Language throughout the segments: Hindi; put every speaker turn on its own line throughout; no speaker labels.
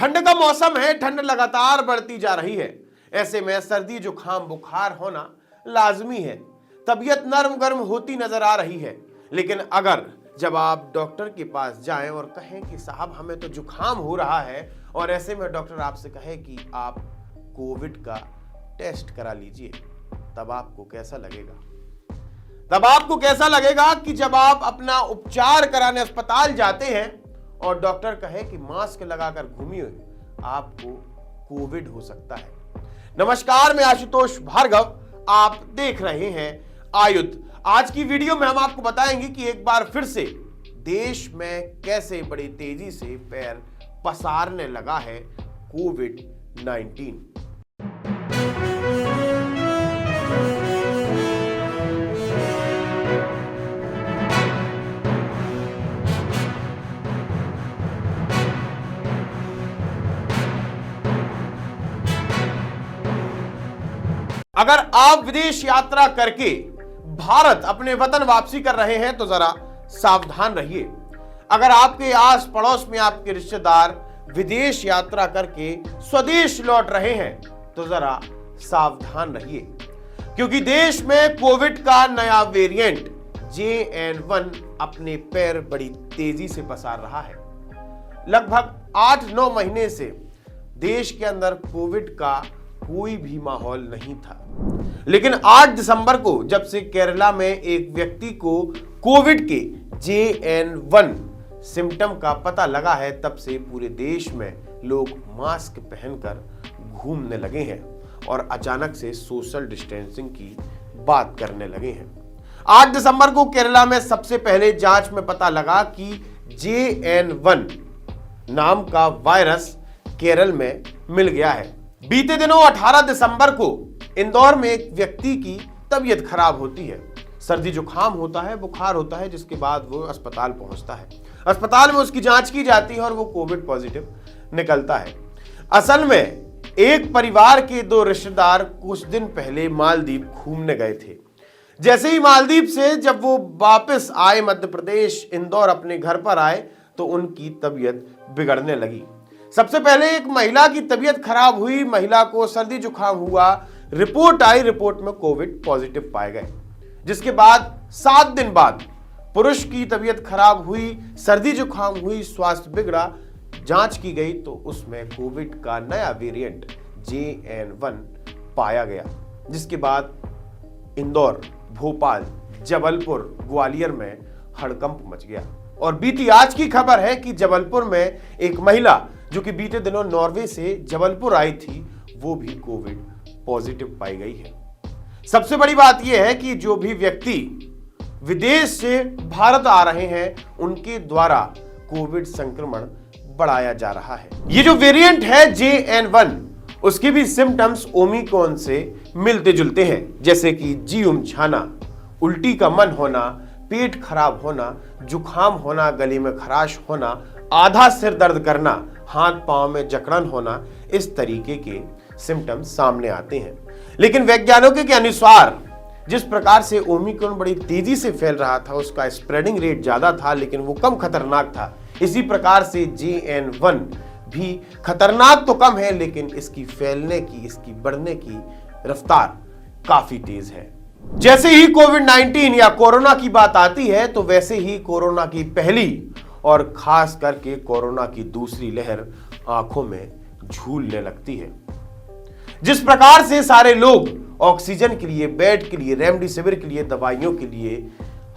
ठंड का मौसम है, ठंड लगातार बढ़ती जा रही है। ऐसे में सर्दी जुकाम बुखार होना लाजमी है। तबीयत नरम गर्म होती नजर आ रही है। लेकिन अगर जब आप डॉक्टर के पास जाएं और कहें कि साहब हमें तो जुकाम हो रहा है, और ऐसे में डॉक्टर आपसे कहे कि आप कोविड का टेस्ट करा लीजिए, तब आपको कैसा लगेगा? तब आपको कैसा लगेगा कि जब आप अपना उपचार कराने अस्पताल जाते हैं और डॉक्टर कहे कि मास्क लगाकर घूमिए, आपको कोविड हो सकता है। नमस्कार, मैं आशुतोष भार्गव, आप देख रहे हैं आयुध। आज की वीडियो में हम आपको बताएंगे कि एक बार फिर से देश में कैसे बड़ी तेजी से पैर पसारने लगा है कोविड-19। अगर आप विदेश यात्रा करके भारत अपने वतन वापसी कर रहे हैं तो जरा सावधान रहिए। अगर आपके आस पड़ोस में आपके रिश्तेदार विदेश यात्रा करके स्वदेश लौट रहे हैं तो जरा सावधान रहिए, क्योंकि देश में कोविड का नया वेरिएंट JN1 अपने पैर बड़ी तेजी से पसार रहा है। लगभग 8-9 महीने से देश के अंदर कोविड का कोई भी माहौल नहीं था, लेकिन 8 दिसंबर को जब से केरला में एक व्यक्ति को कोविड के JN1 सिम्टम का पता लगा है, तब से पूरे देश में लोग मास्क पहनकर घूमने लगे हैं और अचानक से सोशल डिस्टेंसिंग की बात करने लगे हैं। 8 दिसंबर को केरला में सबसे पहले जांच में पता लगा कि JN1 नाम का वायरस केरल में मिल गया है। बीते दिनों 18 दिसंबर को इंदौर में एक व्यक्ति की तबीयत खराब होती है। सर्दी जुकाम होता है, बुखार होता है, जिसके बाद वो अस्पताल पहुंचता है। अस्पताल में उसकी जांच की जाती है और वो कोविड पॉजिटिव निकलता है। असल में एक परिवार के 2 रिश्तेदार कुछ दिन पहले मालदीव घूमने गए थे। जैसे ही मालदीव से जब वो वापस आए मध्य प्रदेश इंदौर अपने घर पर आए तो उनकी तबीयत बिगड़ने लगी। सबसे पहले एक महिला की तबीयत खराब हुई, महिला को सर्दी जुकाम हुआ, रिपोर्ट आई, रिपोर्ट में कोविड पॉजिटिव पाए गए। जिसके बाद 7 दिन बाद पुरुष की तबीयत खराब हुई, सर्दी जुकाम हुई, स्वास्थ्य बिगड़ा, जांच की गई तो उसमें कोविड का नया वेरिएंट JN1 पाया गया। जिसके बाद इंदौर, भोपाल, जबलपुर, ग्वालियर में हड़कंप मच गया। और बीती आज की खबर है कि जबलपुर में एक महिला जो कि बीते दिनों नॉर्वे से जबलपुर आई थी, वो भी कोविड पॉजिटिव पाई गई है। सबसे बड़ी बात यह है कि जो भी व्यक्ति विदेश से भारत आ रहे हैं, उनके द्वारा कोविड संक्रमण बढ़ाया जा रहा है। ये जो वेरिएंट है JN1, उसके भी सिम्टम्स ओमिक्रॉन से मिलते जुलते हैं, जैसे कि जी उमझाना, उल्टी का मन होना, पेट खराब होना, जुकाम होना, गले में खराश होना, आधा सिर दर्द करना, हाथ पांव में जकड़न होना, इस तरीके के सिम्टम्स सामने आते हैं। लेकिन वैज्ञानिकों के अनुसार जिस प्रकार से ओमिक्रॉन बड़ी तेजी से फैल रहा था, उसका स्प्रेडिंग रेट ज्यादा था लेकिन वो कम खतरनाक था। इसी प्रकार से JN1 भी खतरनाक तो कम है, लेकिन इसकी फैलने की, इसकी बढ़ने की रफ्तार काफी तेज है। जैसे ही कोविड-19 या कोरोना की बात आती है तो वैसे ही कोरोना की पहली और खास करके कोरोना की दूसरी लहर आंखों में झूलने लगती है। जिस प्रकार से सारे लोग ऑक्सीजन के लिए, बेड के लिए, रेमडेसिविर के लिए, दवाइयों के लिए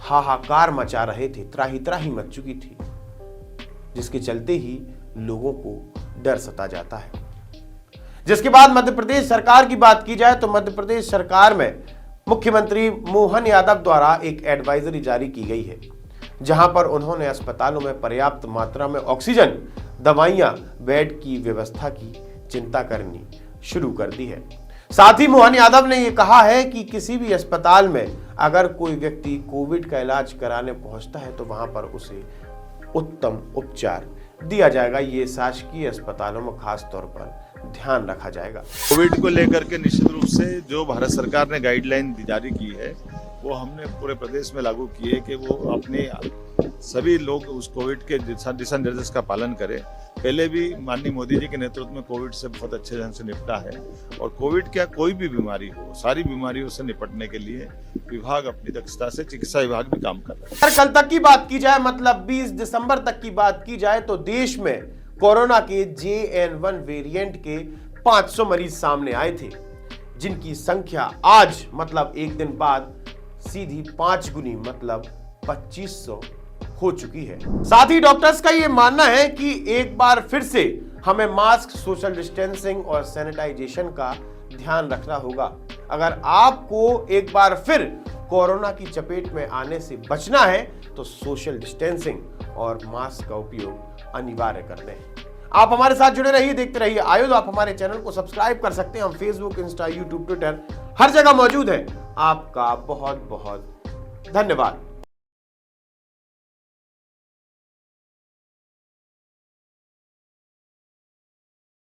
हाहाकार मचा रहे थे, त्राही त्राही मच चुकी थी, जिसके चलते ही लोगों को डर सता जाता है। जिसके बाद मध्य प्रदेश सरकार की बात की जाए तो मध्य प्रदेश सरकार में मुख्यमंत्री मोहन यादव द्वारा एक एडवाइजरी जारी की गई है, जहां पर उन्होंने अस्पतालों में पर्याप्त मात्रा में ऑक्सीजन, दवाइयां, बेड की व्यवस्था की चिंता करनी शुरू कर दी है। साथ ही मोहन यादव ने यह कहा है कि किसी भी अस्पताल में अगर कोई व्यक्ति कोविड का इलाज कराने पहुंचता है तो वहां पर उसे उत्तम उपचार दिया जाएगा। ये शासकीय अस्पतालों में खास तौर पर ध्यान रखा जाएगा।
कोविड को लेकर के निश्चित रूप से जो भारत सरकार ने गाइडलाइन जारी की है, वो हमने पूरे प्रदेश में लागू की है कि वो अपने सभी लोग उस कोविड के दिशा निर्देश का पालन करें। पहले भी माननीय मोदी जी के नेतृत्व में कोविड से बहुत अच्छे ढंग से निपटा है। और कोविड क्या कोई भी बीमारी हो, सारी बीमारियों से निपटने के लिए विभाग अपनी दक्षता से, चिकित्सा विभाग भी काम कर रहा है।
अगर कल तक की बात की जाए, मतलब 20 दिसंबर तक की बात की जाए, तो देश में कोरोना के JN1 वेरिएंट के 500 मरीज सामने आए थे, जिनकी संख्या आज मतलब एक दिन बाद सीधी 5 गुनी मतलब 2500 हो चुकी है। साथ ही डॉक्टर्स का यह मानना है कि एक बार फिर से हमें मास्क, सोशल डिस्टेंसिंग और सैनिटाइजेशन का ध्यान रखना होगा। अगर आपको एक बार फिर कोरोना की चपेट में आने से बचना है तो सोशल डिस्टेंसिंग और मास्क का उपयोग अनिवार्य कर लें। आप हमारे साथ जुड़े रहिए, देखते रहिए आयुध। आप हमारे चैनल को सब्सक्राइब कर सकते हैं। हम फेसबुक, इंस्टा, यूट्यूब, ट्विटर हर जगह मौजूद है। आपका बहुत बहुत धन्यवाद।